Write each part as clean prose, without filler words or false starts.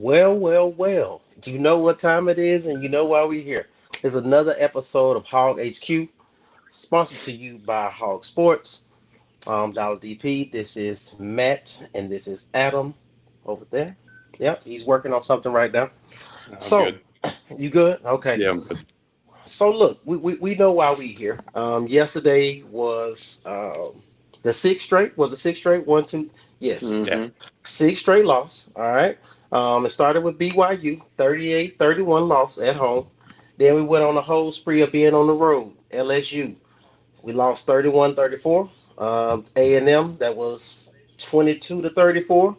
Well, well, well. You know what time it is, and you know why we're here. It's another episode of Hog HQ, sponsored to you by Hog Sports. Dollar DP. This is Matt, and this is Adam over there. Yep, he's working on something right now. I'm So, good. you good? Okay. Yeah, I'm good. So look, we know why we here. Yesterday was the sixth straight. Was the sixth straight? One, two. Yes, Yeah. Mm-hmm. six straight loss. All right. It started with BYU, 38-31 loss at home. Then we went on a whole spree of being on the road. LSU, we lost 31-34. A&M, that was 22-34.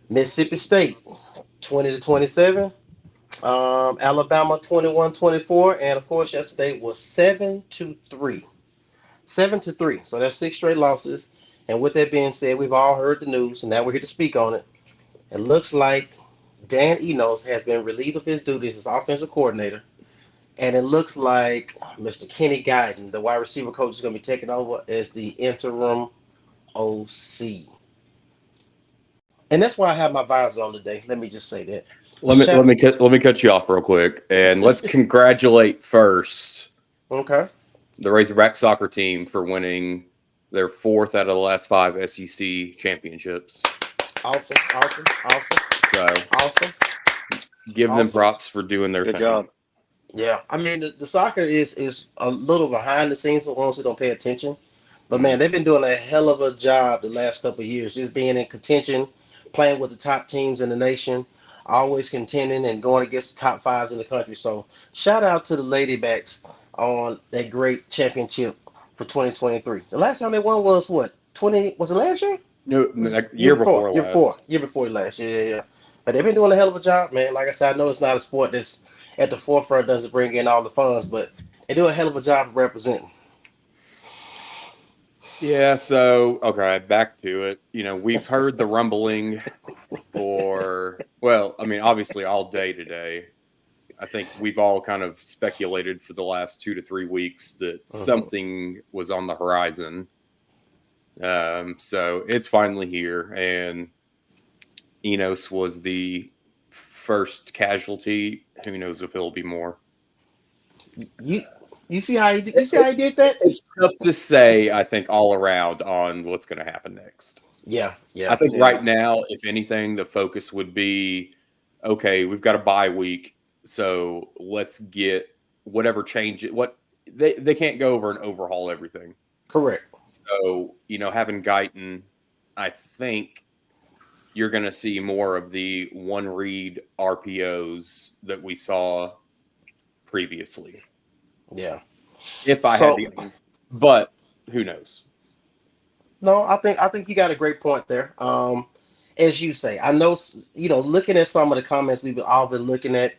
Mississippi State, 20-27. Alabama, 21-24. And of course, yesterday was 7-3. 7-3. So that's six straight losses. And with that being said, we've all heard the news, and now we're here to speak on it. It looks like Dan Enos has been relieved of his duties as offensive coordinator, and it looks like Mr. Kenny Guyton, the wide receiver coach, is going to be taking over as the interim OC. And that's why I have my visor on today. Let me just say that. Let me let Shout, me cut let me cut you off real quick, and let's congratulate first okay. the Razorback soccer team for winning their fourth out of the last five SEC championships. Awesome, awesome, awesome, So awesome, give them awesome. props for doing their Good thing. job. Yeah, I mean the soccer is a little behind the scenes for ones who don't pay attention. But man, Mhm. they've been doing a hell of a job the last couple of years, just being in contention, playing with the top teams in the nation, always contending and going against the top fives in the country. So shout out to the Ladybacks on that great championship for 2023. The last time they won was what? 20, was it last year? No, Was it like, year year before? before Year before? last. Year before last. Yeah, yeah, yeah. But they've been doing a hell of a job, man. Like I said, I know it's not a sport that's at the forefront, doesn't bring in all the funds, but they do a hell of a job of representing. Yeah, so okay, back to it. We've heard the rumbling for, well, I mean, obviously all day today. I think we've all kind of speculated for the last 2 to 3 weeks that Mhm. something was on the horizon. So it's finally here, and Enos was the first casualty. Who knows if it'll be more? You you see how you see how he did that? It's tough to say, I think, all around on what's going to happen next. Yeah, I yeah, think Yeah. right now, if anything, the focus would be okay, we've got a bye week, so let's get whatever change it. What they can't go over and overhaul everything. correct. So, having Guyton, I think you're going to see more of the one read RPOs that we saw previously. Yeah. If I had So the, but who knows? no, I think you got a great point there. As you say, I know looking at some of the comments we've all been looking at,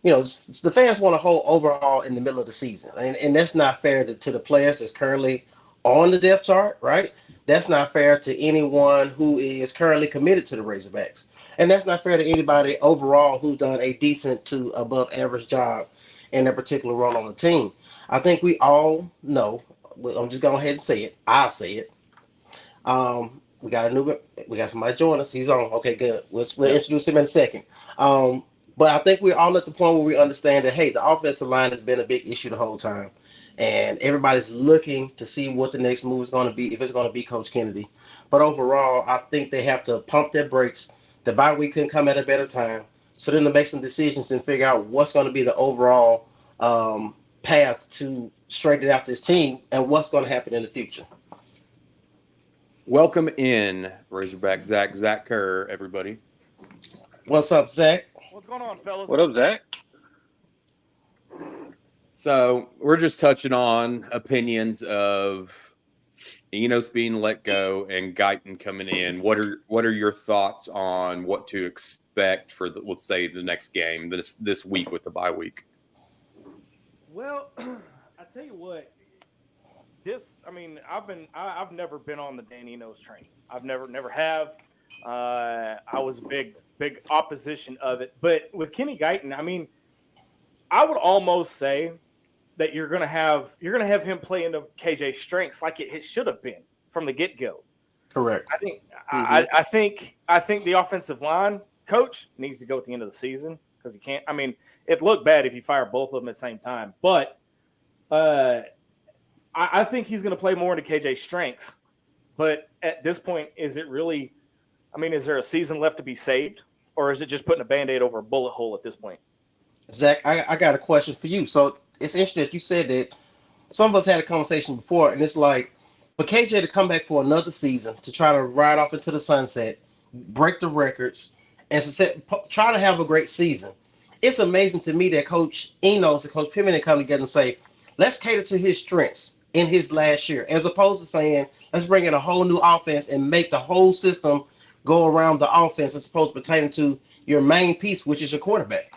the fans want to hold overall in the middle of the season, and that's not fair to the players that's currently on the depth chart, right? That's not fair to anyone who is currently committed to the Razorbacks, and that's not fair to anybody overall who's done a decent to above average job in their particular role on the team. I think we all know. Well, I'm just going ahead and say it. I'll say it. We got somebody join us. He's on. Okay, good. We'll Yep. introduce him in a second. But I think we're all at the point where we understand that hey, the offensive line has been a big issue the whole time, and everybody's looking to see what the next move is going to be if it's going to be Coach Kennedy. But overall, I think they have to pump their brakes. The bye week couldn't come at a better time, so then to make some decisions and figure out what's going to be the overall path to straighten out this team and what's going to happen in the future. Welcome in Razorback Zach Kerr, everybody. What's up, Zach? What's going on, What fellas? up, Zach? So we're just touching on opinions of Enos being let go and Guyton coming in. What are your thoughts on what to expect for let's say the next game this week with the bye week? Well, I tell you what, I've never been on the Dan Enos train. I've never have. I was a big opposition of it. But with Kenny Guyton, I mean, I would almost say that you're gonna have him play into KJ's strengths like it should have been from the get go. Correct. I think Mm-hmm. I think the offensive line coach needs to go at the end of the season because he can't. I mean, it looked bad if you fire both of them at the same time. But I think he's going to play more into KJ's strengths. But at this point, is it really? I mean, is there a season left to be saved, or is it just putting a Band-Aid over a bullet hole at this point? Zach, I got a question for you. So it's interesting that you said that some of us had a conversation before, and it's like for KJ to come back for another season to try to ride off into the sunset, break the records, and try to have a great season. It's amazing to me that Coach Enos and Coach Pittman come together and say, let's cater to his strengths in his last year, as opposed to saying, let's bring in a whole new offense and make the whole system go around the offense as opposed to pertaining to your main piece, which is your quarterback.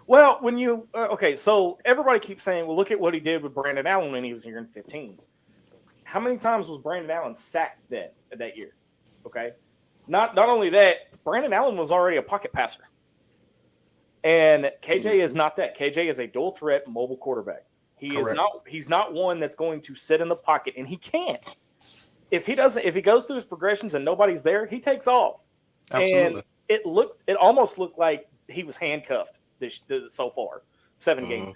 Well, when you okay, so everybody keeps saying, well, look at what he did with Brandon Allen when he was here in 15. How many times was Brandon Allen sacked that year? Okay. Not only that, Brandon Allen was already a pocket passer. And KJ is not that. KJ is a dual threat mobile quarterback. He's not one that's going to sit in the pocket, and he can't. If he goes through his progressions and nobody's there, he takes off. Absolutely. And it almost looked like he was handcuffed so far, 7 games.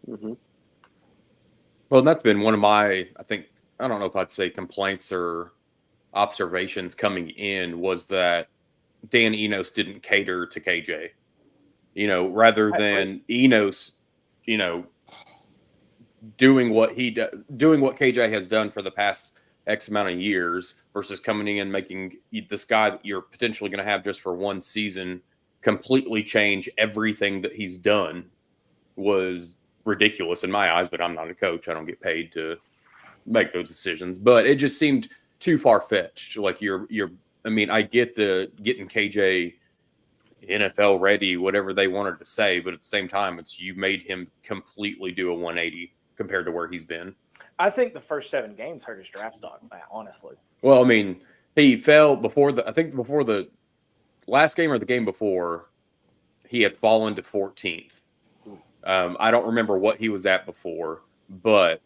Mm-hmm. Well, and that's been one of my, I don't know if I'd say complaints or observations coming in, was that Dan Enos didn't cater to KJ. Rather than Enos, doing what KJ has done for the past X amount of years versus coming in and making this guy that you're potentially going to have just for one season completely change everything that he's done was ridiculous in my eyes. But I'm not a coach. I don't get paid to make those decisions. But it just seemed too far-fetched. Like I get the getting KJ NFL ready, whatever they wanted to say, but at the same time, you made him completely do a 180 compared to where he's been. I think the first 7 games hurt his draft stock, honestly. Well, he fell before the last game or the game before, he had fallen to 14th. I don't remember what he was at before, but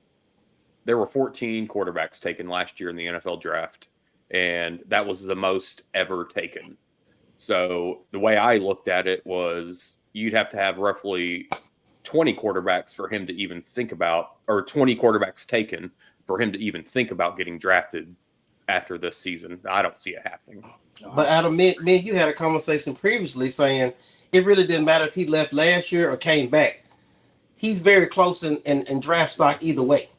there were 14 quarterbacks taken last year in the NFL draft, and that was the most ever taken. So the way I looked at it was you'd have to have roughly 20 quarterbacks for him to even think about, or 20 quarterbacks taken for him to even think about getting drafted after this season. I don't see it happening. But Adam, me and you had a conversation previously saying it really didn't matter if he left last year or came back. He's very close in draft stock either way.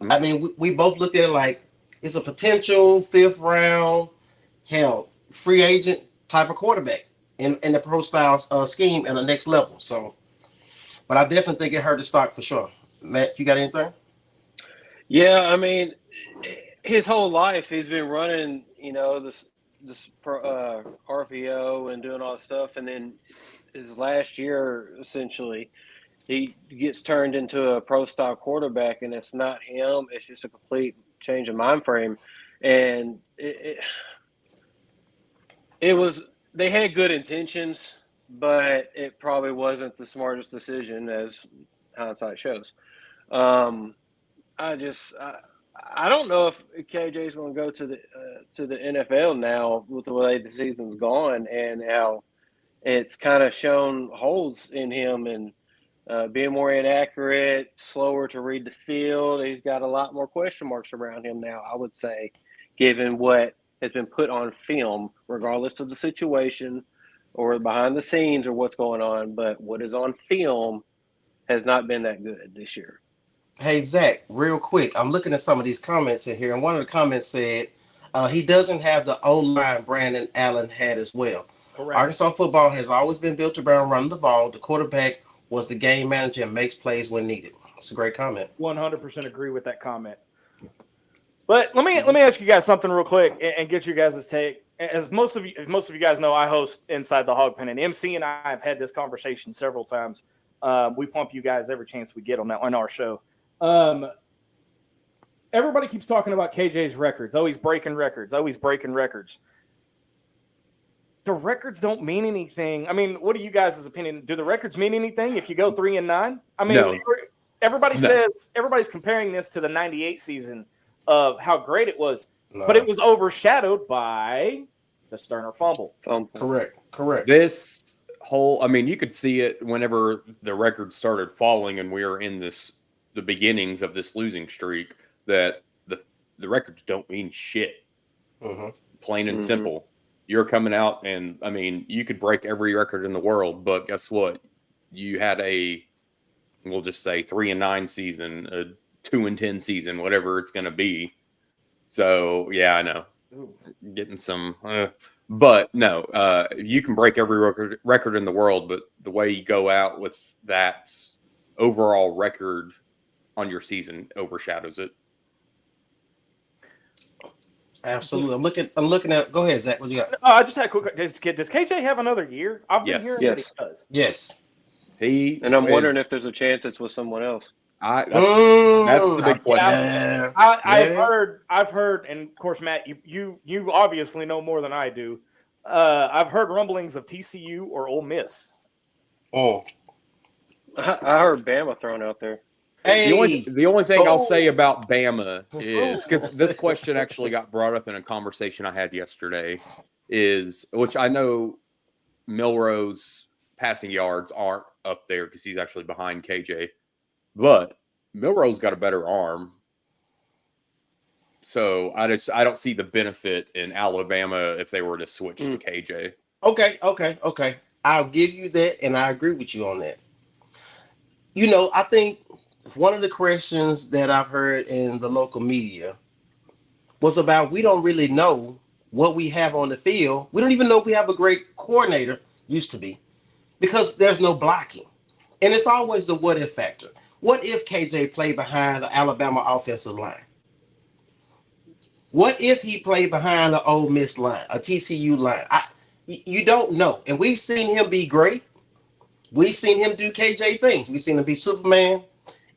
Mm-hmm. I mean, we both looked at it like it's a potential 5th round, free agent type of quarterback in the pro style scheme and the next level. So, but I definitely think it hurt the stock for sure. Matt, you got anything? Yeah, his whole life he's been running, this RPO and doing all this stuff, and then his last year essentially he gets turned into a pro style quarterback, and it's not him. It's just a complete change of mind frame, and it was. They had good intentions, but it probably wasn't the smartest decision, as hindsight shows. I don't know if KJ is going to go to the NFL now with the way the season's gone and how it's kind of shown holes in him and being more inaccurate, slower to read the field. He's got a lot more question marks around him now, I would say, given what has been put on film, regardless of the situation or behind the scenes or what's going on. But what is on film has not been that good this year. Hey, Zach, real quick, I'm looking at some of these comments in here, and one of the comments said he doesn't have the O-line Brandon Allen had as well. Correct. Arkansas football has always been built around running the ball. The quarterback was the game manager and makes plays when needed. It's a great comment. 100% agree with that comment. But let me ask you guys something real quick and get you guys' take. As most of you guys know, I host Inside The Hawg Pen, and MC and I have had this conversation several times. We pump you guys every chance we get on our show. Everybody keeps talking about KJ's records. Oh, he's breaking records. Oh, he's breaking records. The records don't mean anything. What are you guys' opinion? Do the records mean anything if you go 3-9? No. Everybody says everybody's comparing this to the 98 season of how great it was, but it was overshadowed by the Sterner fumble. Correct. This whole, I mean, you could see it whenever the record started falling and we were in the beginnings of this losing streak, that the records don't mean shit. Mm-hmm. Plain and simple. You're coming out and, I mean, you could break every record in the world, but guess what? You had we'll just say 3-9 season, a 2-10 season, whatever it's going to be. So, yeah, I know. Getting some, but no, you can break every record in the world, but the way you go out with that overall record on your season overshadows it. Absolutely. I'm looking at. Go ahead, Zach. What you got? I just had a quick. Does KJ have another year? I've been hearing that he does. Yes. And I'm wondering if there's a chance it's with someone else. That's the big question. Yeah. I've heard, and of course, Matt, you obviously know more than I do. I've heard rumblings of TCU or Ole Miss. Oh, I heard Bama thrown out there. Hey, the only thing I'll say about Bama is, because this question actually got brought up in a conversation I had yesterday, which I know Milroe's passing yards aren't up there because he's actually behind KJ, but Milroe's got a better arm. So I don't see the benefit in Alabama if they were to switch to KJ. Okay. I'll give you that, and I agree with you on that. You know, I think one of the questions that I've heard in the local media was about we don't really know what we have on the field. We don't even know if we have a great coordinator, used to be, because there's no blocking. And it's always the what if factor. What if KJ played behind the Alabama offensive line? What if he played behind the Ole Miss line, a TCU line? You don't know. And we've seen him be great. We've seen him do KJ things. We've seen him be Superman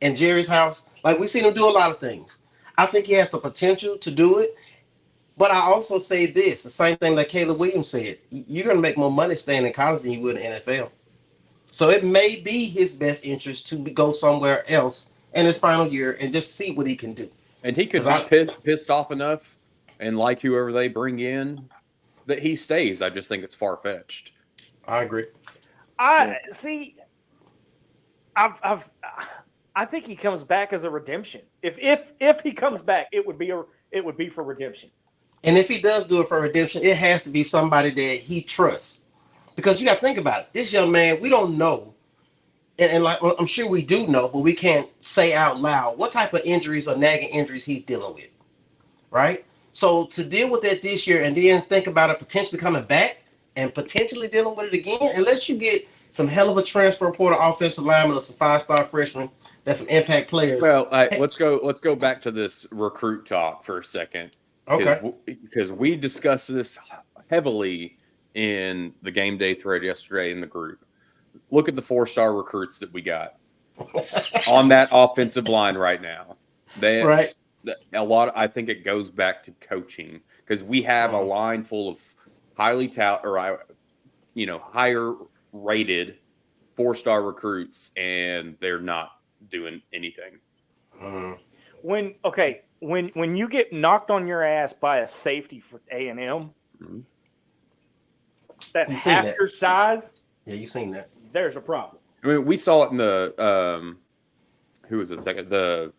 in Jerry's house. Like, we've seen him do a lot of things. I think he has the potential to do it. But I also say this, the same thing that Caleb Williams said. You're going to make more money staying in college than you would in the NFL. So it may be his best interest to go somewhere else in his final year and just see what he can do. And he could be pissed off enough and like whoever they bring in that he stays. I just think it's far-fetched. I agree. I think he comes back as a redemption. If he comes back, it would be for redemption. And if he does do it for redemption, it has to be somebody that he trusts. Because you got to think about it. This young man, we don't know, and like I'm sure we do know, but we can't say out loud what type of injuries or nagging injuries he's dealing with, right? So to deal with that this year and then think about it potentially coming back and potentially dealing with it again, unless you get some hell of a transfer portal offensive lineman or some 5-star freshmen that's some impact players. Well, let's go back to this recruit talk for a second. Okay. Because we discussed this heavily in the game day thread yesterday in the group. Look at the 4-star recruits that we got on that offensive line right now. Right. A lot. I think it goes back to coaching, because we have a line full of highly higher rated 4-star recruits, and they're not doing anything. When you get knocked on your ass by a safety for A&M, that's half your size. Yeah, you seen that. There's a problem. I mean, we saw it in the who was it? The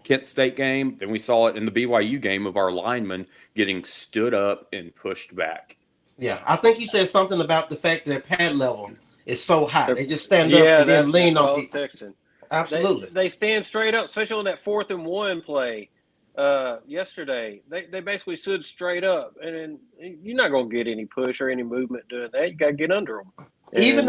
Kent State game. Then we saw it in the BYU game of our linemen getting stood up and pushed back. Yeah, I think you said something about the fact that their pad level is so high. They just stand up and then lean on people. Texting. Absolutely. They stand straight up, especially on that 4th and 1 play yesterday. They basically stood straight up, and you're not going to get any push or any movement doing that. You got to get under them. And even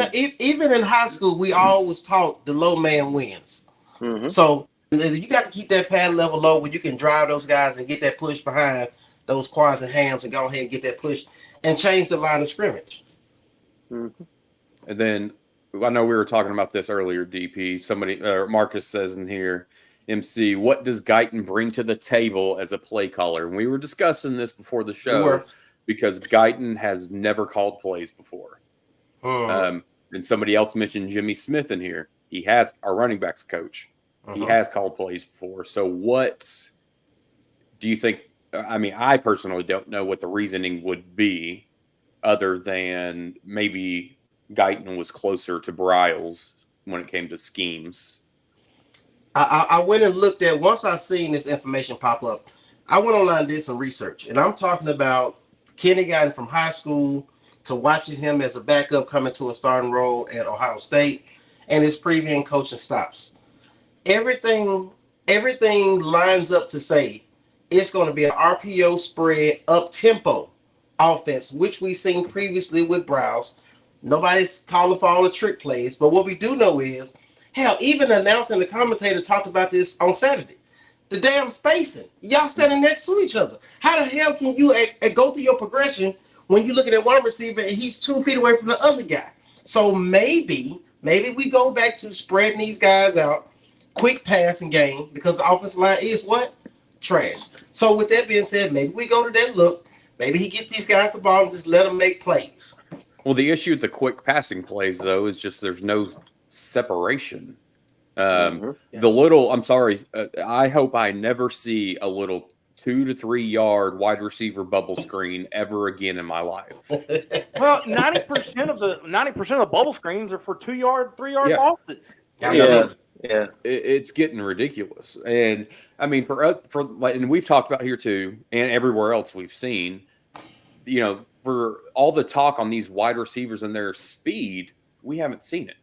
in high school, we always taught the low man wins. Mm-hmm. So you got to keep that pad level low where you can drive those guys and get that push behind those quads and hams and go ahead and get that push and change the line of scrimmage. Mm-hmm. And then I know we were talking about this earlier, DP. Somebody, Marcus says in here, MC, what does Guyton bring to the table as a play caller? And we were discussing this before the show because Guyton has never called plays before. And somebody else mentioned Jimmy Smith in here. He has our running backs coach. He has called plays before. So what do you think? I mean, I personally don't know what the reasoning would be other than maybe Guyton was closer to Bryles when it came to schemes. I went and looked at, once I seen this information pop up, I went online and did some research. And I'm talking about kindergarten from high school to watching him as a backup coming to a starting role at Ohio State and his preview and coaching stops. Everything lines up to say it's going to be an RPO spread up tempo offense, which we've seen previously with Browse. Nobody's calling for all the trick plays, but what we do know is, hell, even the announcer and the commentator talked about this on Saturday. The damn spacing. Y'all standing next to each other. How the hell can you go through your progression when you're looking at one receiver and he's 2 feet away from the other guy? So maybe we go back to spreading these guys out, quick passing game, because the offensive line is what? Trash. So with that being said, maybe we go to that look. Maybe he gets these guys the ball and just let them make plays. Well, the issue with the quick passing plays, though, is just there's no separation. The little, I'm sorry, I hope I never see a little 2 to 3 yard wide receiver bubble screen ever again in my life. Well, 90% of the bubble screens are for 2 yard, 3 yard losses. Yeah. It's getting ridiculous. And I mean, and we've talked about here too, and everywhere else we've seen, for all the talk on these wide receivers and their speed, we haven't seen it.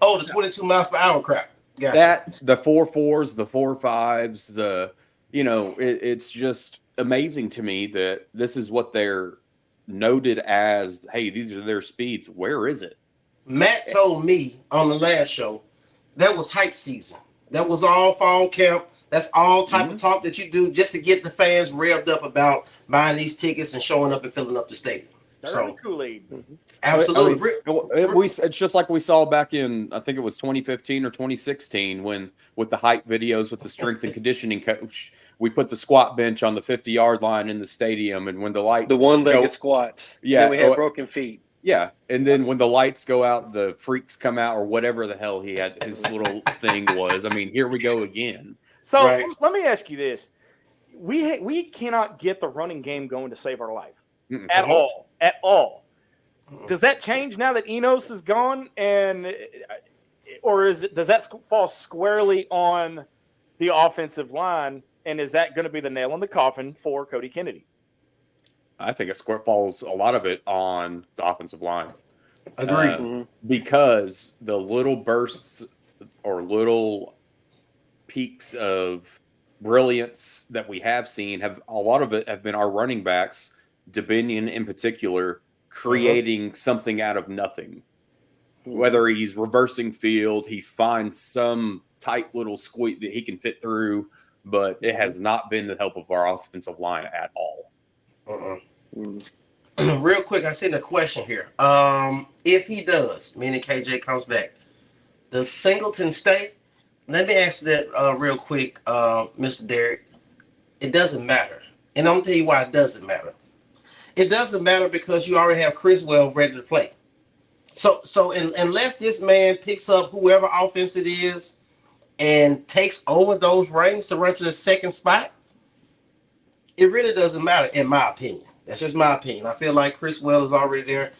Oh, the 22 miles per hour crap. Yeah. That, the 4.4s, the 4.5s, it's just amazing to me that this is what they're noted as. Hey, these are their speeds. Where is it? Matt told me on the last show that was hype season. That was all fall camp. That's all type of talk that you do just to get the fans revved up about buying these tickets and showing up and filling up the stadium. Stirring the Kool-Aid. Absolutely. It's just like we saw back in, I think it was 2015 or 2016, when with the hype videos with the strength and conditioning coach, we put the squat bench on the 50-yard line in the stadium, and when the lights the one-legged squats, then we had broken feet. Yeah, and then when the lights go out, the freaks come out, or whatever the hell his little thing was. I mean, here we go again. So let me ask you this: we cannot get the running game going to save our life at all. Does that change now that Enos is gone, or does that fall squarely on the offensive line, and is that going to be the nail in the coffin for Cody Kennedy? I think it falls a lot of it on the offensive line. Agreed. Because the little bursts or little peaks of brilliance that we have seen, a lot of it have been our running backs, Dubinion in particular, creating something out of nothing. Whether he's reversing field, he finds some tight little squeak that he can fit through, but it has not been the help of our offensive line at all. Real quick, I seen a question here. If he does, meaning KJ comes back, does Singleton stay? Let me ask that real quick, Mr. Derek. It doesn't matter. And I'm going to tell you why it doesn't matter. It doesn't matter because you already have Criswell ready to play. So unless this man picks up whoever offense it is and takes over those reins to run to the second spot, it really doesn't matter, in my opinion. That's just my opinion. I feel like Criswell is already there.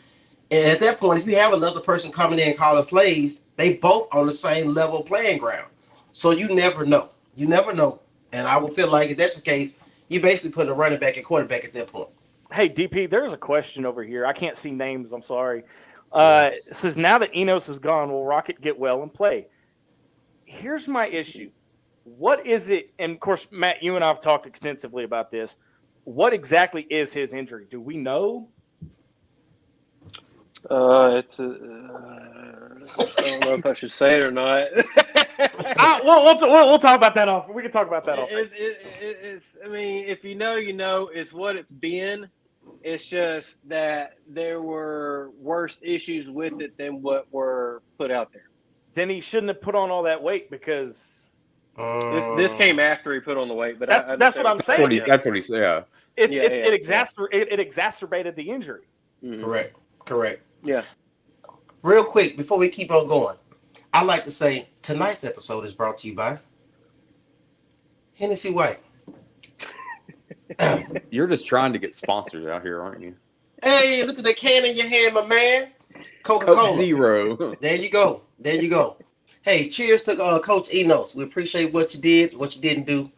And at that point, if you have another person coming in and calling plays, they both on the same level playing ground. So you never know. You never know. And I would feel like if that's the case, you basically put a running back and quarterback at that point. Hey, DP, there's a question over here. I can't see names. I'm sorry. It says, now that Enos is gone, will Rocket get well and play? Here's my issue. What is it? And, of course, Matt, you and I have talked extensively about this. What exactly is his injury? Do we know? I don't know if I should say it or not. We'll talk about that off. We can talk about that off. I mean, if you know, you know. It's what it's been. It's just that there were worse issues with it than what were put out there. Then he shouldn't have put on all that weight because this came after he put on the weight. But that's what I'm saying. That's what he said. It exacerbated the injury. Mm-hmm. Correct. Yeah. Real quick, before we keep on going, I'd like to say tonight's episode is brought to you by Hennessy White. You're just trying to get sponsors out here, aren't you? Hey, look at the can in your hand, my man. Coke Coca-Cola. Zero. There you go. There you go. Hey, cheers to Coach Enos. We appreciate what you did, what you didn't do.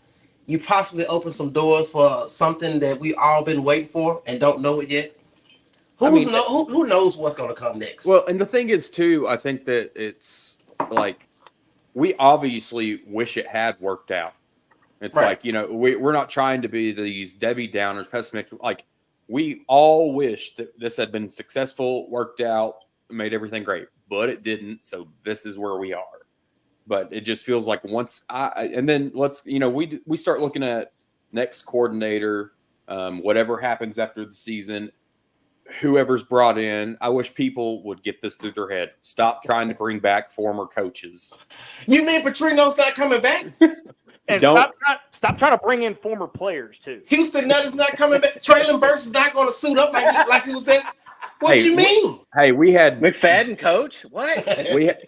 You possibly opened some doors for something that we all been waiting for and don't know it yet. I mean, Who knows what's gonna come next? well, and the thing is too, I think that it's like we obviously wish it had worked out. It's Right. like, we're not trying to be these Debbie Downers, pessimistic. Like, we all wish that this had been successful, worked out, made everything great, but it didn't. So this is where we are. But it just feels like and then we start looking at next coordinator, whatever happens after the season, whoever's brought in. I wish people would get this through their head. Stop trying to bring back former coaches. You mean Petrino's not coming back? And Don't stop trying to bring in former players too. Houston Nutt is not coming back. Traylon Burks is not going to suit up like he was this. What Hey, you mean? Hey, we had McFadden coach? What?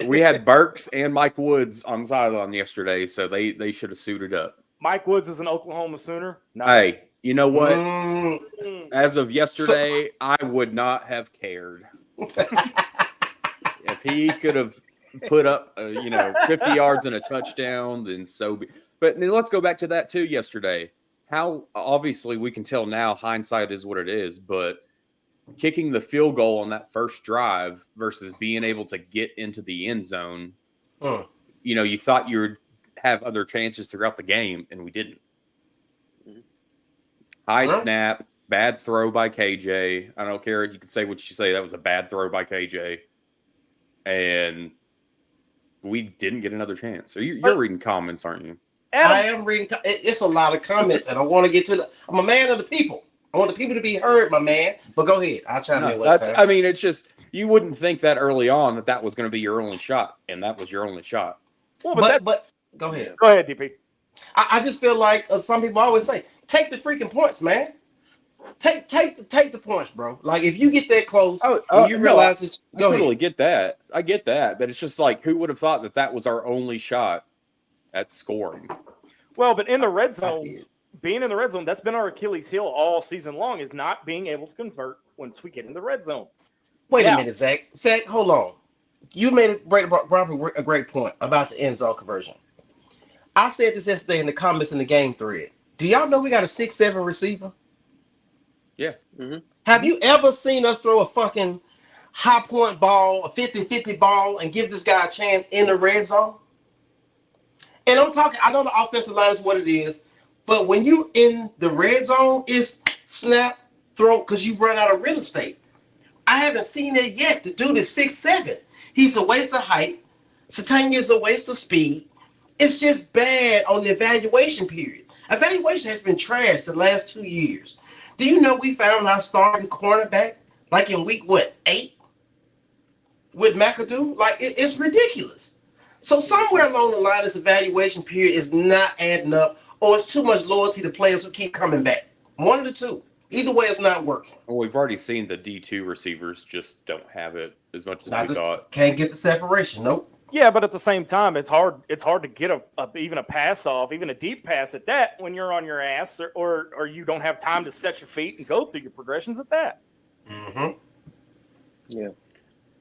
we had Burks and Mike Woods on sideline yesterday, so they should have suited up. Mike Woods is an Oklahoma Sooner. No. Hey, you know what? Mm, As of yesterday, I would not have cared if he could have put up 50 yards and a touchdown. Then so be. But then let's go back to that too. Yesterday, how obviously we can tell now hindsight is what it is, but kicking the field goal on that first drive versus being able to get into the end zone, you thought you would have other chances throughout the game, and we didn't. High snap, bad throw by KJ. I don't care. You can say what you say. That was a bad throw by KJ. And we didn't get another chance. So you're reading comments, aren't you? I am reading. It's a lot of comments, and I want to get to I'm a man of the people. I want the people to be heard, my man. But go ahead. I'll chime in. I mean, it's just you wouldn't think that early on that was going to be your only shot, and that was your only shot. Well, but go ahead. Go ahead, DP. I just feel like some people always say, take the freaking points, man. Take the points, bro. Like if you get that close, you realize it. I totally get that. I get that, but it's just like who would have thought that was our only shot at scoring? Well, but in the red zone, being in the red zone, that's been our Achilles heel all season long, is not being able to convert once we get in the red zone. Wait a minute, Zach. Zach, hold on. You made a great point about the end zone conversion. I said this yesterday in the comments in the game thread. Do y'all know we got a 6'7" receiver? Yeah. Mm-hmm. Have you ever seen us throw a fucking high point ball, a 50-50 ball, and give this guy a chance in the red zone? And I'm talking, I know the offensive line is what it is, but when you in the red zone, it's snap, throw, because you run out of real estate. I haven't seen it yet. The dude is 6'7". He's a waste of height. Satania's a waste of speed. It's just bad on the evaluation period. Evaluation has been trashed the last 2 years. Do you know we found our starting cornerback like in week 8 with McAdoo? Like it's ridiculous. So somewhere along the line, this evaluation period is not adding up, or it's too much loyalty to players who keep coming back. One of the two. Either way, it's not working. Well, we've already seen the D2 receivers just don't have it as much as we thought. Can't get the separation. Nope. Yeah, but at the same time, it's hard. It's hard to get even a pass off, even a deep pass at that, when you're on your ass, or you don't have time to set your feet and go through your progressions at that. Mm-hmm. Yeah.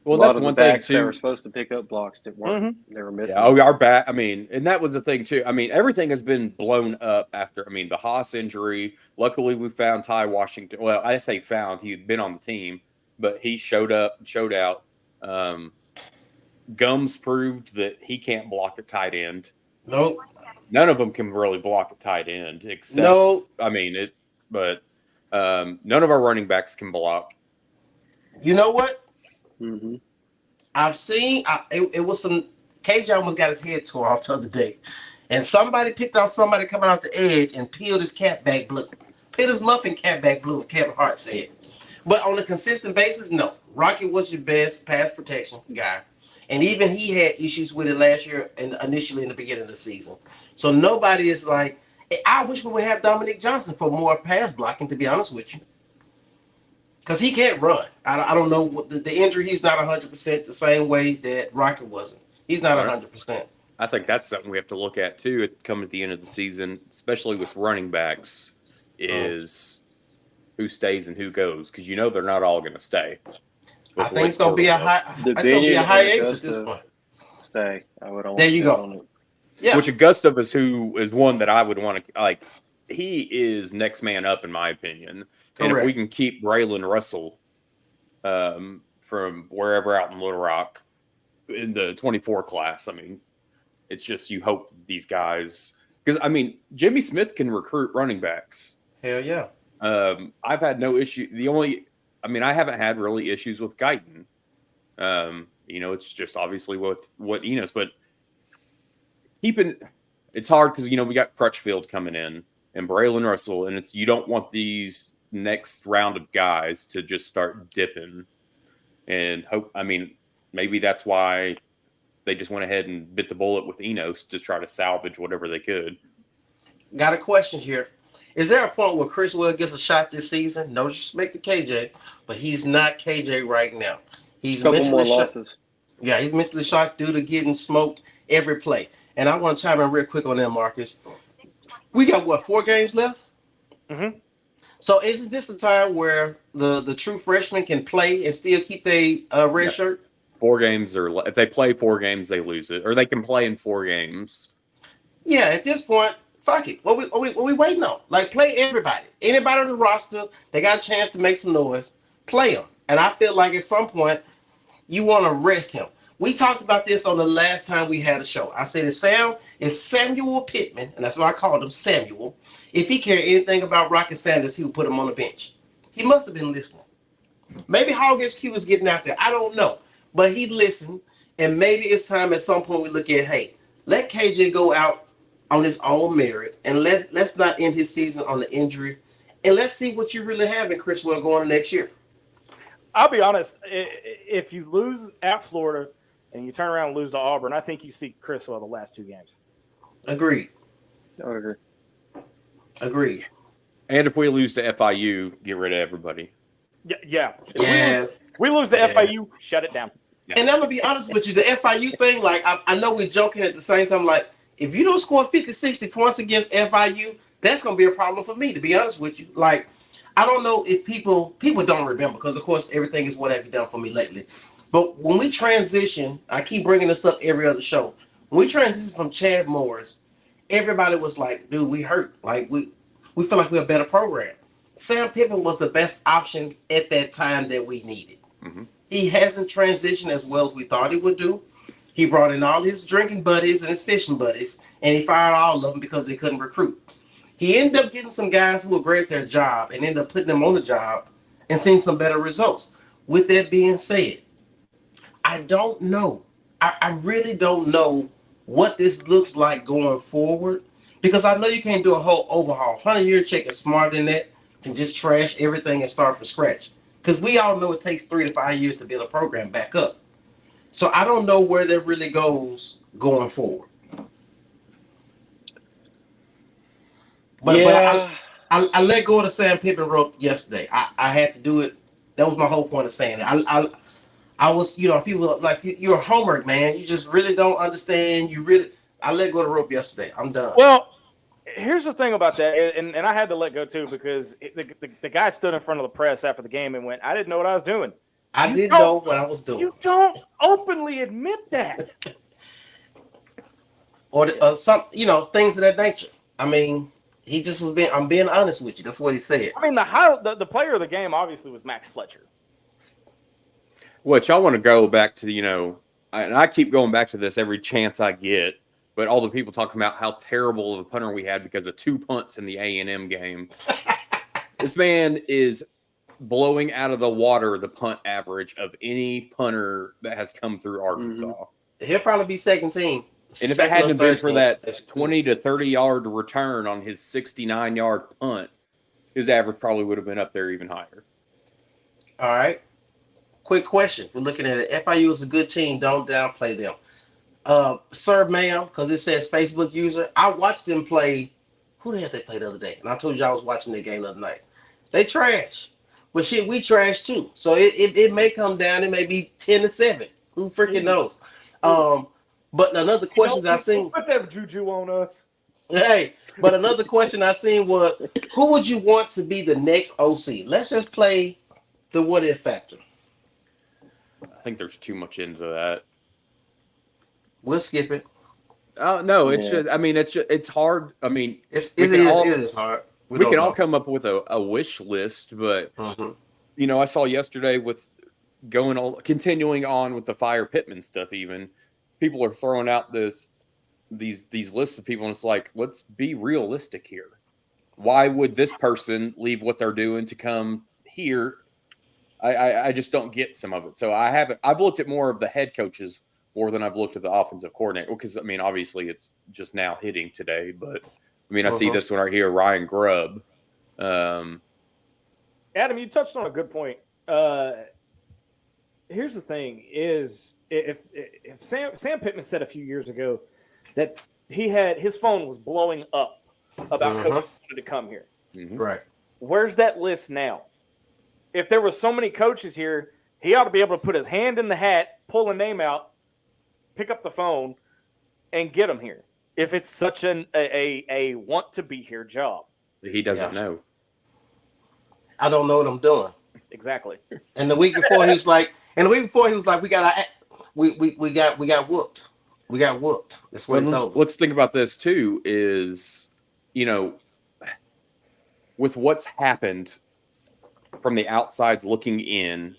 Well, that's one thing too. They were supposed to pick up blocks that weren't. Mm-hmm. They were missing. Yeah, our back. I mean, and that was the thing too. I mean, everything has been blown up after. I mean, the Haas injury. Luckily, we found Ty Washington. Well, I say found. He had been on the team, but he showed up, showed out. Gums proved that he can't block a tight end. Nope. None of them can really block a tight end, except I mean it. But none of our running backs can block. You know what? Mm-hmm. I've seen. It was some. KJ almost got his head tore off the other day, and somebody picked out somebody coming off the edge and peeled his cap back blue. Peeled his muffin cap back blue. Kevin Hart said. But on a consistent basis, no. Rocky was your best pass protection guy. And even he had issues with it last year and initially in the beginning of the season. So nobody is like, I wish we would have Dominic Johnson for more pass blocking, to be honest with you. Because he can't run. I don't know. What the injury, he's not 100% the same way that Rocky wasn't. He's not 100%. I think that's something we have to look at, too, coming at the end of the season, especially with running backs, is who stays and who goes because they're not all going to stay. I think it's going to be The it's going to be a Binion hiatus and at this Augusta point. stay. I would There you go. on it. Yeah. Which Augusta is who is one that I would want to like. He is next man up in my opinion. And if we can keep Braylon Russell from wherever out in Little Rock in the 24 class, I mean, it's just you hope these guys because I mean Jimmy Smith can recruit running backs. Hell yeah. I've had no issue. I haven't had really issues with Guyton. It's just obviously what Enos, but it's hard because we got Crutchfield coming in and Braylon Russell, and you don't want these next round of guys to just start dipping and hope. I mean, maybe that's why they just went ahead and bit the bullet with Enos to try to salvage whatever they could. Got a question here. Is there a point where Chris Will gets a shot this season? No disrespect to KJ, but he's not KJ right now. He's couple more losses. Yeah, he's mentally shocked due to getting smoked every play. And I want to chime in real quick on that, Marcus. We got 4 games left? Mm-hmm. So isn't this a time where the true freshmen can play and still keep their red shirt? 4 games, or if they play 4 games, they lose it, or they can play in 4 games. Yeah, at this point, fuck it. What we waiting on? Like, play everybody. Anybody on the roster, they got a chance to make some noise. Play them. And I feel like at some point, you want to rest him. We talked about this on the last time we had a show. I said if Samuel Pittman, and that's what I called him, Samuel, if he cared anything about Rocket Sanders, he would put him on the bench. He must have been listening. Maybe Hog HQ was getting out there. I don't know. But he listened, and maybe it's time at some point we look at, hey, let KJ go out on his own merit, and let's not end his season on the injury, and let's see what you really have in Chris Will going next year. I'll be honest. If you lose at Florida and you turn around and lose to Auburn, I think you see Chris Will the last 2 games. Agreed. I would agree. Agreed. And if we lose to FIU, get rid of everybody. Yeah. Yeah. We lose to FIU, shut it down. Yeah. And I'm going to be honest with you, the FIU thing, like, I know we're joking at the same time, like, if you don't score 50, 60 points against FIU, that's going to be a problem for me, to be honest with you. Like, I don't know if people don't remember, because, of course, everything is what have you done for me lately. But when we transition, I keep bringing this up every other show. When we transition from Chad Morris, everybody was like, dude, we hurt. Like, we feel like we're a better program. Sam Pittman was the best option at that time that we needed. Mm-hmm. He hasn't transitioned as well as we thought he would do. He brought in all his drinking buddies and his fishing buddies, and he fired all of them because they couldn't recruit. He ended up getting some guys who were great at their job and ended up putting them on the job and seeing some better results. With that being said, I don't know. I really don't know what this looks like going forward, because I know you can't do a whole overhaul. 100-year check is smarter than that to just trash everything and start from scratch. Because we all know it takes 3 to 5 years to build a program back up. So I don't know where that really goes going forward. But I let go of the Sam Pittman rope yesterday. I had to do it. That was my whole point of saying it. I was, people like, you're a homework, man. You just really don't understand. I let go of the rope yesterday. I'm done. Well, here's the thing about that, and I had to let go too, because the guy stood in front of the press after the game and went, I didn't know what I was doing. I didn't know what I was doing. You don't openly admit that. Or some, things of that nature. I mean, he just was I'm being honest with you. That's what he said. I mean, the player of the game obviously was Max Fletcher. Which I want to go back to, and I keep going back to this every chance I get, but all the people talking about how terrible of a punter we had because of 2 punts in the A&M game. This man is blowing out of the water the punt average of any punter that has come through Arkansas. Mm-hmm. He'll probably be second team. And if it hadn't been for that 20 to 30-yard return on his 69-yard punt, his average probably would have been up there even higher. All right. Quick question. We're looking at it. FIU is a good team. Don't downplay them. Sir, ma'am, because it says Facebook user. I watched them play. Who the hell they played the other day? And I told you I was watching their game the other night. They trash. But shit, we trash too. So it may come down. It may be 10-7. Who freaking knows? But another question that I seen. Put that juju on us. Hey, but another question I seen was, who would you want to be the next OC? Let's just play the what if factor. I think there's too much into that. We'll skip it. No, it's Yeah. just. I mean, it's hard. I mean, It's we it can is all it is hard. We we don't can all know. come up with a wish list, but Hmm. I saw yesterday with continuing on with the Fire Pittman stuff. Even people are throwing out these lists of people, and it's like, let's be realistic here. Why would this person leave what they're doing to come here? I just don't get some of it. So I've looked at more of the head coaches more than I've looked at the offensive coordinator, because I mean, obviously it's just now hitting today, but I mean, I see this one right here, Ryan Grubb. Adam, you touched on a good point. Here's the thing: is if Sam Pittman said a few years ago that his phone was blowing up about coaches wanted to come here. Right. Where's that list now? If there was so many coaches here, he ought to be able to put his hand in the hat, pull a name out, pick up the phone, and get them here. If it's such a want to be here job, He doesn't know. I don't know what I'm doing. exactly. And the week before he was like, we got we got whooped. We got whooped. That's what he told us. Let's think about this too. Is with what's happened from the outside looking in,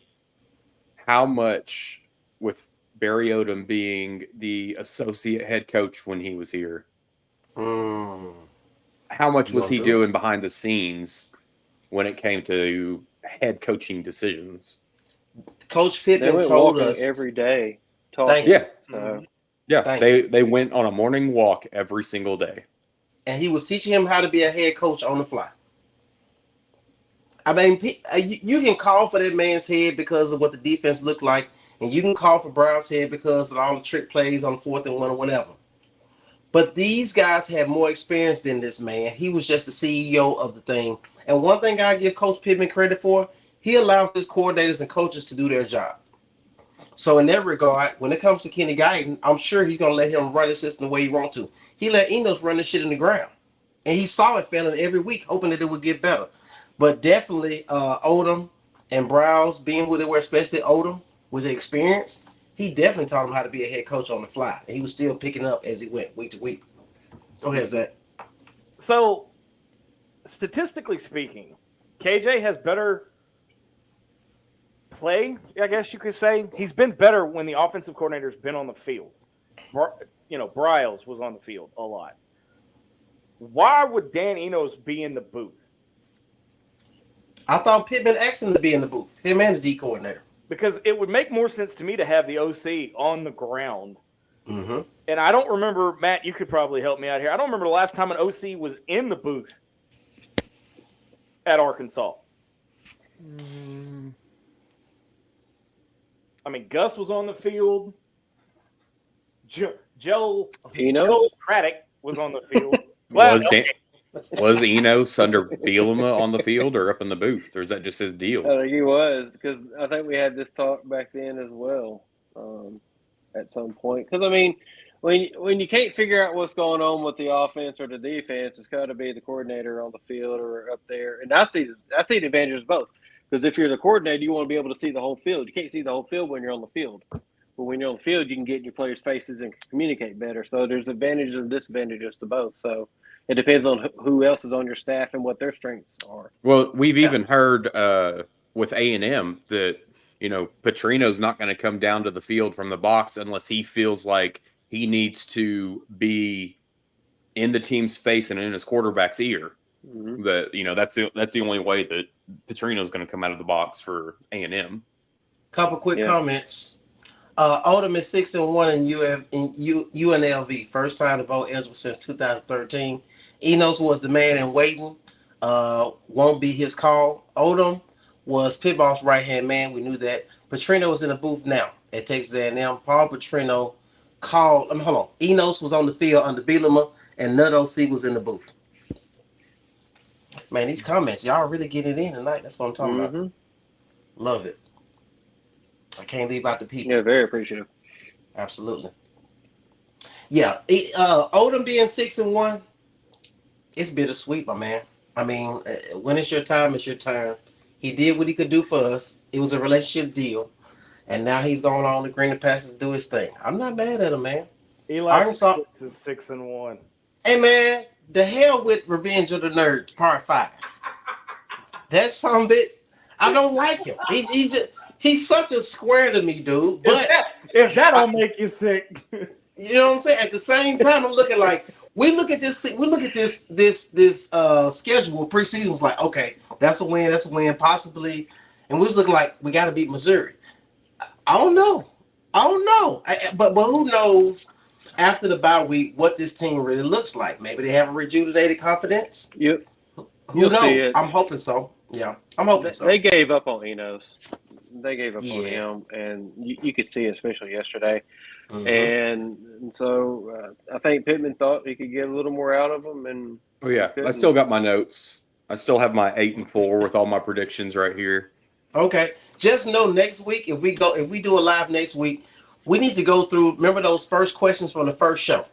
how much with Barry Odom being the associate head coach when he was here, how much was he doing behind the scenes when it came to head coaching decisions? Coach They Pittman went told walking us every day. Thank Talking. you. So, Yeah, Thank they went on a morning walk every single day. and he was teaching him how to be a head coach on the fly. I mean, you can call for that man's head because of what the defense looked like, and you can call for Brown's head because of all the trick plays on 4th and 1 or whatever. But these guys have more experience than this man. He was just the CEO of the thing. And one thing I give Coach Pittman credit for, he allows his coordinators and coaches to do their job. So in that regard, when it comes to Kenny Guyton, I'm sure he's going to let him run the system the way he wants to. He let Enos run the shit in the ground. And he saw it failing every week, hoping that it would get better. But definitely Odom and Browse being who they were, especially Odom with the experience, he definitely taught him how to be a head coach on the fly. And he was still picking up as he went week to week. Go ahead, Zach. So, statistically speaking, KJ has better play, I guess you could say. He's been better when the offensive coordinator's been on the field. Bryles was on the field a lot. Why would Dan Enos be in the booth? I thought Pittman asked him to be in the booth, him and the D coordinator. Because it would make more sense to me to have the OC on the ground. Mm-hmm. And I don't remember, Matt, you could probably help me out here. I don't remember the last time an OC was in the booth at Arkansas. I mean, Gus was on the field. Joe Craddock was on the field. Well, was Enos under Bielema on the field or up in the booth, or is that just his deal? I think he was, because I think we had this talk back then as well at some point. Because, I mean, when you can't figure out what's going on with the offense or the defense, it's got to be the coordinator on the field or up there. And I see the advantages of both. Because if you're the coordinator, you want to be able to see the whole field. You can't see the whole field when you're on the field. But when you're on the field, you can get in your players' faces and communicate better. So there's advantages and disadvantages to both. So it depends on who else is on your staff and what their strengths are. Well, we've even heard with A&M that, Petrino's not going to come down to the field from the box unless he feels like he needs to be in the team's face and in his quarterback's ear. Mm-hmm. That's the only way that Petrino's going to come out of the box for A&M. Couple quick comments. Odom is 6-1 in UNLV. First time to vote eligible since 2013. Enos was the man in waiting. Won't be his call. Odom was Pitbull's right-hand man. We knew that. Petrino is in the booth now at Texas A&M. Paul Petrino called. Hold on. Enos was on the field under Bielema, and Nut OC was in the booth. Man, these comments, y'all really getting it in tonight. That's what I'm talking about. Love it. I can't leave out the people. Yeah, very appreciative. Absolutely. Yeah. Odom being 6-1, It's bittersweet, my man. I mean, when it's your time, it's your time. He did what he could do for us. It was a relationship deal, and now he's going on the green pastures to do his thing. I'm not mad at him, man. Eli Arkansas, Texas is 6-1. hey man, the hell with Revenge of the Nerd Part 5. That some bit, I don't like him. He's such a square to me, dude. But If that I, don't make you sick, you know what I'm saying? At the same time, I'm looking like we look at this schedule preseason was like, okay, that's a win, possibly, and we was looking like we got to beat Missouri. I don't know, but who knows after the bye week what this team really looks like? Maybe they have a rejuvenated confidence. You Who you'll see knows? it. I'm hoping so. Yeah, I'm hoping so. They gave up on Enos. They gave up on Yeah. him, and you could see it, especially yesterday. Hmm. And so I think Pittman thought he could get a little more out of him, and Oh he yeah, I couldn't. still got my notes. I still have my 8-4 with all my predictions right here. Okay. Just know next week if we do a live next week, we need to go through. Remember those first questions from the first show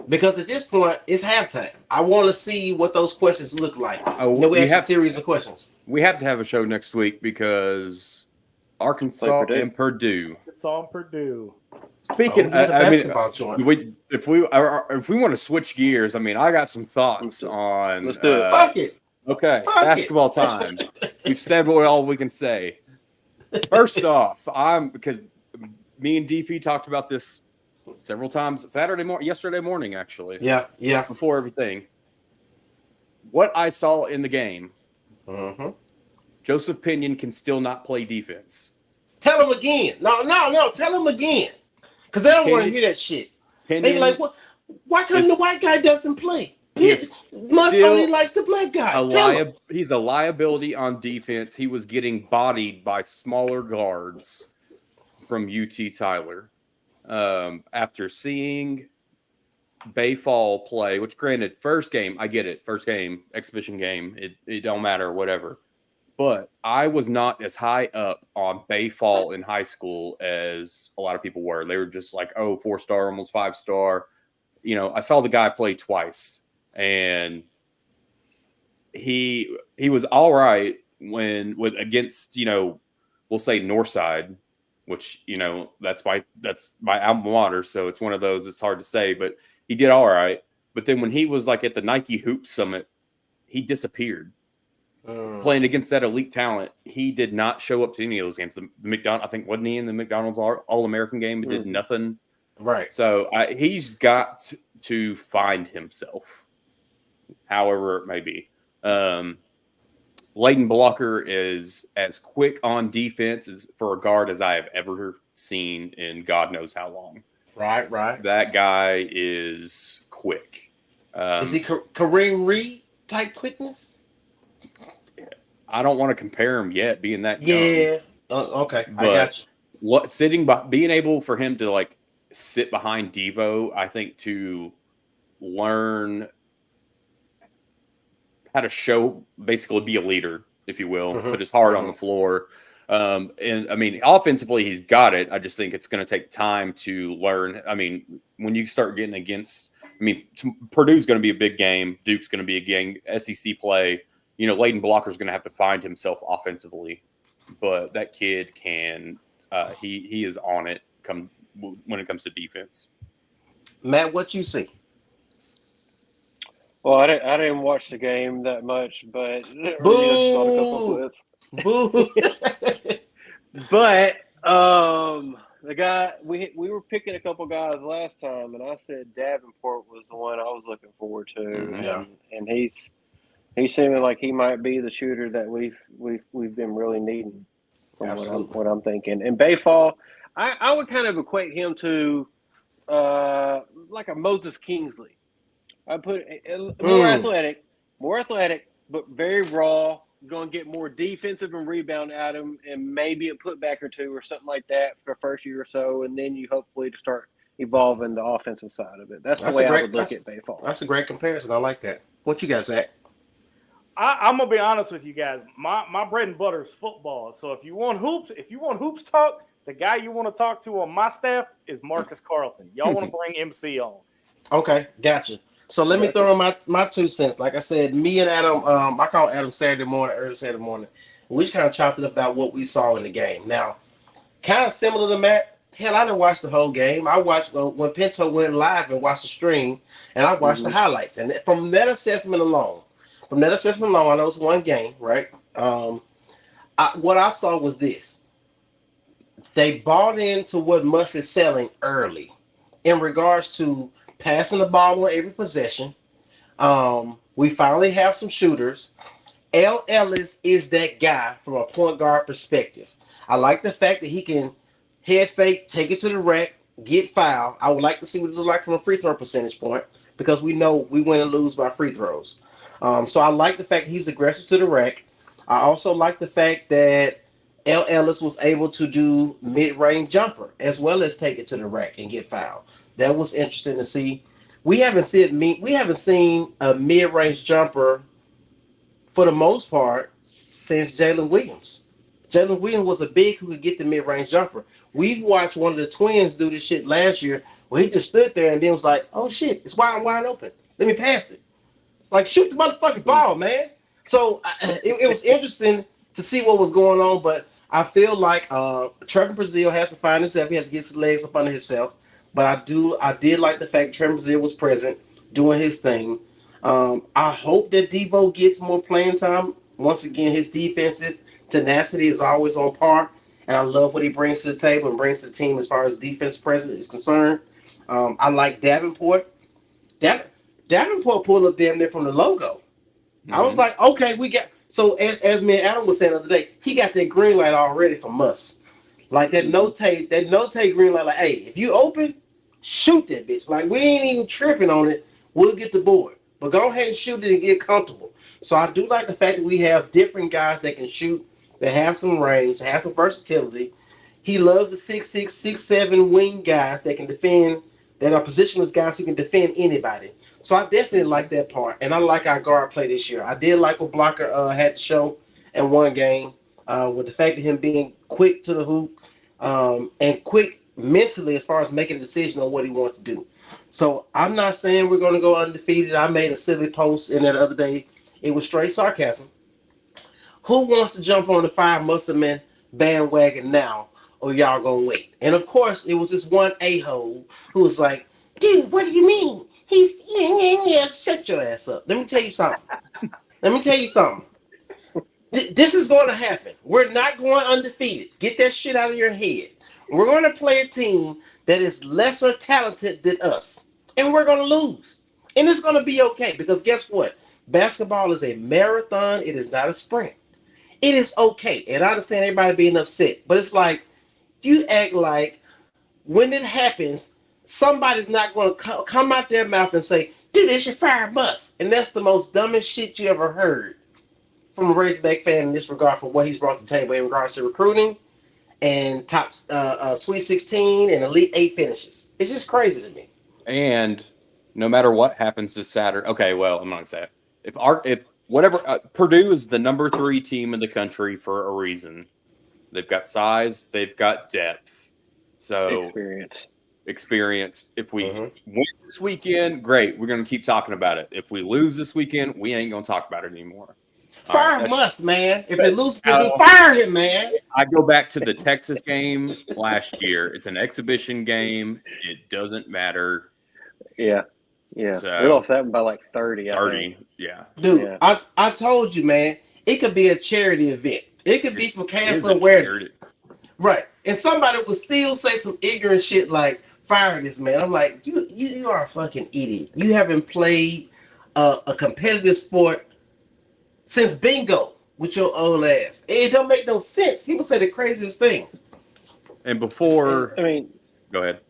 because at this point it's halftime. I want to see what those questions look like. Oh, We asked a series of questions. we have to have a show next week because Arkansas Purdue. and Purdue. it's on Purdue. Speaking, Oh, yeah, the I mean, basketball joint. if we want to switch gears, I mean, I got some thoughts on. Let's do it. Fuck it. Okay, Fuck basketball it. time. We've said what all we can say. First off, because me and DP talked about this several times yesterday morning, actually, Yeah. Yeah. before everything. What I saw in the game, Hmm. Joseph Pinion can still not play defense. Tell them again. No. Tell them again. Because they don't want to hear that shit. They be like, Pinion what? Why come is the white guy doesn't play? he is Must still only likes the black guys. Tell him. he's a liability on defense. He was getting bodied by smaller guards from UT Tyler. After seeing Bayfall play, which granted, first game, I get it. First game, exhibition game, it don't matter, whatever. But I was not as high up on Bayfall in high school as a lot of people were. They were just like, oh, 4-star, almost 5-star. You know, I saw the guy play twice, and he was all right when with against, we'll say Northside, which, that's my alma mater, so it's one of those, it's hard to say, but he did all right. But then when he was like at the Nike Hoop Summit, he disappeared. Playing against that elite talent, he did not show up to any of those games. The McDonald, I think, wasn't he in the McDonald's All-American game? He did nothing. Right. So he's got to find himself, however it may be. Leighton Blocker is as quick on defense for a guard as I have ever seen in God knows how long. Right. That guy is quick. Is he Kareem Reed type quickness? I don't want to compare him yet, being that Yeah. young. Okay. But I got you. being able for him to like sit behind Devo, I think, to learn how to basically be a leader, if you will, put his heart on the floor. And I mean, offensively, he's got it. I just think it's going to take time to learn. I mean, when you start getting against, Purdue's going to be a big game. Duke's going to be a game. SEC play. Leighton Blocker's going to have to find himself offensively, but that kid can. He is on it. When it comes to defense. Matt, what you see? Well, I didn't watch the game that much, but Boo! saw a couple of clips. Boo! But the guy we were picking a couple guys last time, and I said Davenport was the one I was looking forward to, Yeah. and he's seeming like he might be the shooter that we've been really needing. From what I'm thinking, and Bayfall, I would kind of equate him to like a Moses Kingsley. I put more athletic, but very raw. Going to get more defensive and rebound at him, and maybe a putback or two or something like that for the first year or so, and then you hopefully to start evolving the offensive side of it. That's the way I would look at Bayfall. That's a great comparison. I like that. What you guys at? I'm gonna be honest with you guys. My bread and butter is football. So if you want hoops talk, the guy you want to talk to on my staff is Marcus Carlton. Y'all want to bring MC on? Okay, gotcha. So let me throw in my 2 cents. Like I said, me and Adam, I call Adam Saturday morning, early Saturday morning. We just kind of chopped it about what we saw in the game. Now, kind of similar to Matt. Hell, I didn't watch the whole game. I watched when Pinto went live and watched the stream, and I watched the highlights. And from that assessment alone, I know it's one game, right? What I saw was this: they bought into what Muss is selling early, in regards to passing the ball on every possession. We finally have some shooters. L. Ellis is that guy from a point guard perspective. I like the fact that he can head fake, take it to the rack, get fouled. I would like to see what it looks like from a free throw percentage point because we know we win and lose by free throws. So I like the fact he's aggressive to the rack. I also like the fact that L. Ellis was able to do mid-range jumper as well as take it to the rack and get fouled. That was interesting to see. We haven't seen a mid-range jumper for the most part since Jalen Williams. Jalen Williams was a big who could get the mid-range jumper. We've watched one of the twins do this shit last year where he just stood there and then was like, "Oh shit, it's wide open. Let me pass it." It's like shoot the motherfucking ball, man. So it was interesting to see what was going on, but I feel like Trevor Brazile has to find himself. He has to get his legs up under himself. But I did like the fact Trevor Brazile was present, doing his thing. I hope that Debo gets more playing time. Once again, his defensive tenacity is always on par, and I love what he brings to the table and brings to the team as far as defense presence is concerned. I like Davenport. Davenport pulled up damn near from the logo. I was like, okay, we got. So as me and Adam was saying the other day, he got that green light already from us. Like that no take green light. Like, hey, if you open, shoot that bitch. Like we ain't even tripping on it. We'll get the board, but go ahead and shoot it and get comfortable. So I do like the fact that we have different guys that can shoot, that have some range, that have some versatility. He loves the 6'6", 6'7" wing guys that can defend, that are positionless guys who can defend anybody. So I definitely like that part, and I like our guard play this year. I did like what Blocker had to show in one game, with the fact of him being quick to the hoop, and quick mentally as far as making a decision on what he wants to do. So I'm not saying we're going to go undefeated. I made a silly post in that other day. It was straight sarcasm. Who wants to jump on the five muscle men bandwagon now, or y'all gonna wait? And of course, it was this one a-hole who was like, "Dude, what do you mean? He's yeah, shut your ass up. Let me tell you something. Let me tell you something. This is going to happen. We're not going undefeated. Get that shit out of your head. We're going to play a team that is lesser talented than us, and we're going to lose. And it's going to be okay because guess what? Basketball is a marathon. It is not a sprint. It is okay. And I understand everybody being upset, but it's like you act like when it happens, somebody's not going to come out their mouth and say, "Dude, it's your fire bus." And that's the most dumbest shit you ever heard from a Razorback fan in this regard for what he's brought to the table in regards to recruiting and top Sweet 16 and Elite 8 finishes. It's just crazy to me. And no matter what happens this Saturday, okay, well, I'm not gonna say it. If whatever Purdue is the number 3 team in the country for a reason. They've got size, they've got depth, so experience. If we win this weekend, great. We're gonna keep talking about it. If we lose this weekend, we ain't gonna talk about it anymore. Fire Muss, man. If it loses, fire him, man. I go back to the Texas game last year. It's an exhibition game. It doesn't matter. Yeah. So, we lost that one by like 30. 30, yeah. Dude, yeah. I told you, man, it could be a charity event. It could be for cancer awareness. Right. And somebody would still say some ignorant shit like, "Fire this man." I'm like, you are a fucking idiot. You haven't played a competitive sport since bingo with your old ass. It don't make no sense. People say the craziest things. And before, go ahead.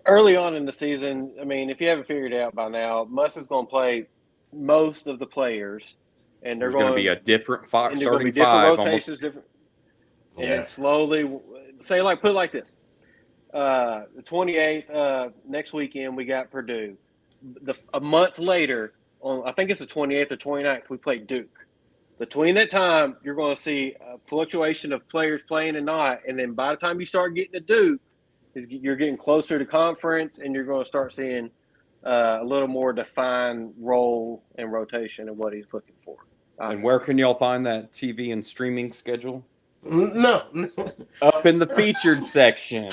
Early on in the season, if you haven't figured it out by now, Muss is going to play most of the players, and they're going to be a different starting different five. Rotations, different, and then slowly, put it like this: the 28th next weekend we got Purdue. A month later, I think it's the 28th or 29th, we play Duke. Between that time, you're going to see a fluctuation of players playing and not, and then by the time you start getting to Duke, you're getting closer to conference, and you're going to start seeing a little more defined role and rotation of what he's looking for. And where can y'all find that TV and streaming schedule? No. Up in the featured section.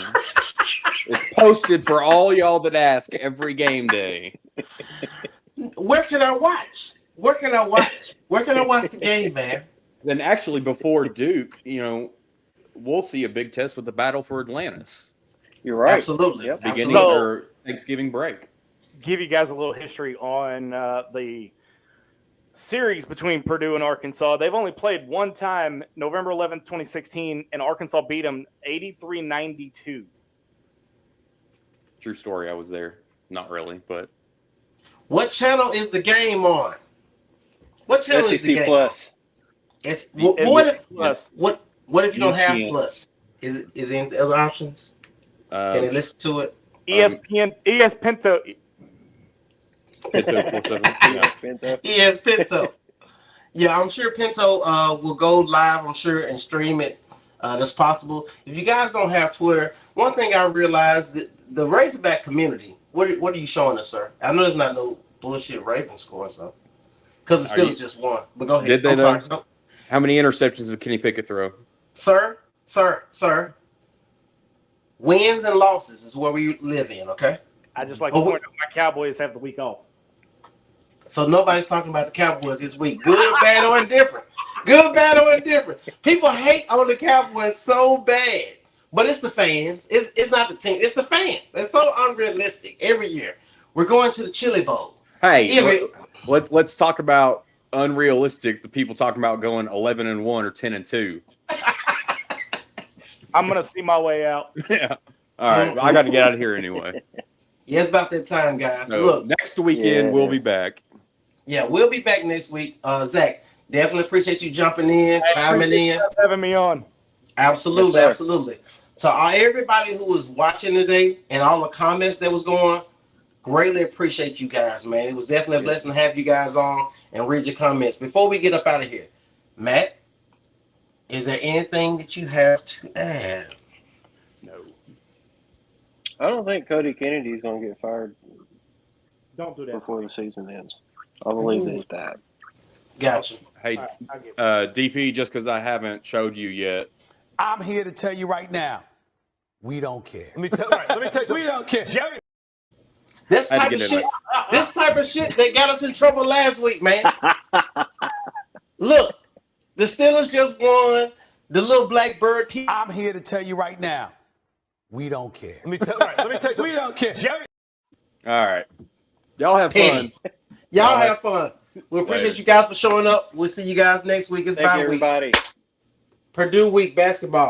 It's posted for all y'all that ask every game day. Where can I watch? Where can I watch? Where can I watch the game, man? Then actually before Duke, we'll see a big test with the battle for Atlantis. You're right. Absolutely. Yep. Beginning or Thanksgiving break. Give you guys a little history on the series between Purdue and Arkansas. They've only played one time, November 11th, 2016, and Arkansas beat them 83-92. True story. I was there. Not really, but. What channel is the game on? What channel is the SEC game? Plus. What if you don't have ESPN. Plus? Is there any other options? Can they listen to it? ESPN, Pinto. Pinto 47. Yeah. Yes, Pinto. Yeah, I'm sure Pinto will go live, I'm sure, and stream it. That's possible. If you guys don't have Twitter, one thing I realized, that the Razorback community, what are you showing us, sir? I know there's not no bullshit Ravens score, so. Because the Steelers just won. But go ahead. Did they, I'm though? sorry. No. How many interceptions did Kenny Pickett throw? Sir. Wins and losses is where we live in, okay? I just like to point out my Cowboys have the week off. So nobody's talking about the Cowboys this week. Good, bad, or indifferent. Good, bad, or indifferent. People hate on the Cowboys so bad. But it's the fans. It's not the team. It's the fans. It's so unrealistic every year. We're going to the Chili Bowl. Hey, let's talk about unrealistic. The people talking about going 11-1 or 10-2. I'm gonna see my way out. Yeah. All right. I got to get out of here anyway. Yeah, it's about that time, guys. So Look, next weekend we'll be back. yeah, we'll be back next week. Zach, definitely appreciate you jumping in, chiming in. Thanks for having me on. Absolutely, Yes, sir. absolutely. So everybody who was watching today and all the comments that was going, greatly appreciate you guys, man. It was definitely a blessing to have you guys on and read your comments. Before we get up out of here, Matt, is there anything that you have to add? No. I don't think Cody Kennedy is going to get fired Don't do that. before the season ends. I believe he's that. Gotcha. Hey, All right, I'll give it. DP, just because I haven't showed you yet. I'm here to tell you right now, we don't care. Let me tell you. We don't care. Jerry. This I had type to of get in shit, this type of shit that got us in trouble last week, man. Look, the Steelers just won. The little black bird. I'm here to tell you right now, we don't care. Let me tell you. We don't care. Jerry. All right. Y'all have fun. Y'all have fun. We appreciate Later. you guys for showing up. We'll see you guys next week. It's Thank bye you, week. everybody. Purdue week basketball.